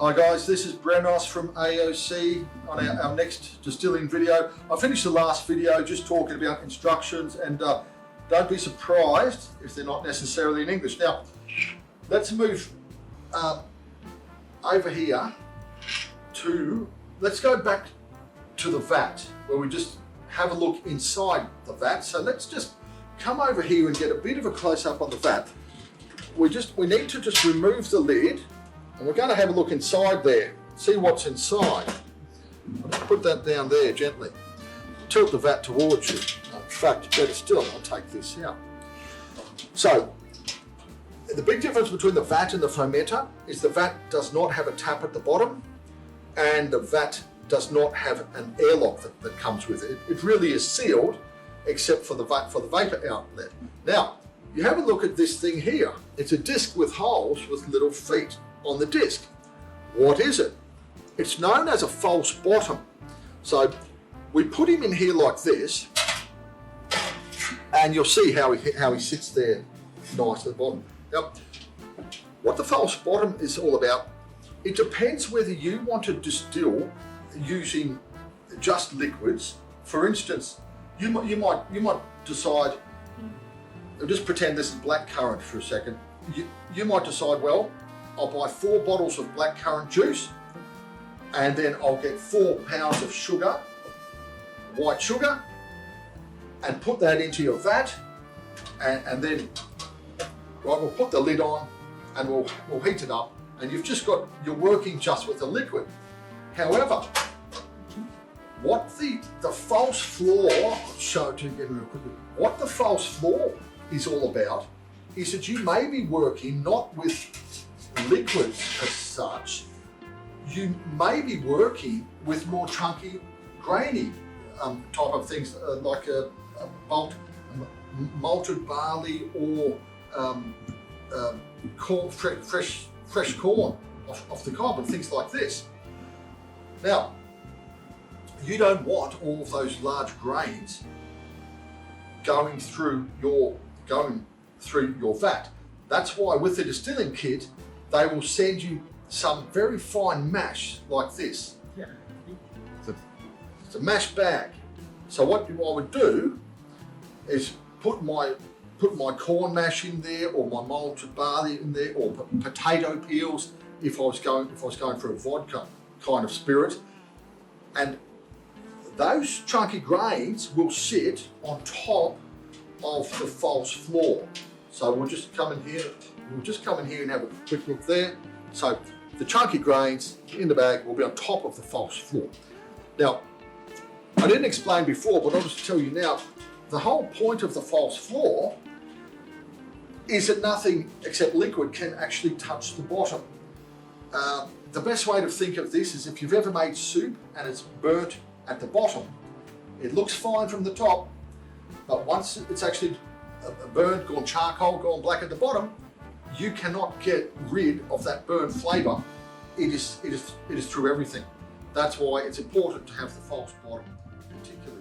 Hi guys, this is Brenos from AOC on our next distilling video. I finished the last video just talking about instructions, and don't be surprised if they're not necessarily in English. Now, let's move over here let's go back to the vat where we just have a look inside the vat. So let's just come over here and get a bit of a close-up on the vat. We need to just remove the lid, and we're going to have a look inside there, see what's inside. I'll just put that down there gently. Tilt the vat towards you. In fact, better still, I'll take this out. So, the big difference between the vat and the fermenter is the vat does not have a tap at the bottom, and the vat does not have an airlock that comes with it. It really is sealed, except for the vapor outlet. Now, you have a look at this thing here. It's a disc with holes with little feet on the disc. What is it? It's known as a false bottom. So we put him in here like this, and you'll see how he sits there nice at the bottom. Now, what the false bottom is all about, it depends whether you want to distill using just liquids. For instance, you might decide, just pretend this is blackcurrant for a second. You might decide, well, I'll buy 4 bottles of blackcurrant juice, and then I'll get 4 pounds of sugar, white sugar, and put that into your vat, and then we'll put the lid on and we'll heat it up, and you're working just with the liquid. However, what the false floor, I'll show it to you again real quickly. What the false floor is all about is that you may be working not with liquids as such. You may be working with more chunky, grainy type of things, like a malted barley or corn, fresh corn off the cob and things like this. Now, you don't want all of those large grains going through your vat. That's why with the distilling kit, they will send you some very fine mash like this. Yeah. It's a mash bag. So what I would do is put my corn mash in there, or my malted barley in there, or potato peels if I was going for a vodka kind of spirit, and those chunky grains will sit on top of the false floor. So we'll just come in here and have a quick look there. So the chunky grains in the bag will be on top of the false floor. Now, I didn't explain before, but I'll just tell you now, the whole point of the false floor is that nothing except liquid can actually touch the bottom. The best way to think of this is if you've ever made soup and it's burnt at the bottom. It looks fine from the top, but once it's actually burnt, gone charcoal, gone black at the bottom, you cannot get rid of that burnt flavour. It is through everything. That's why it's important to have the false bottom in particular.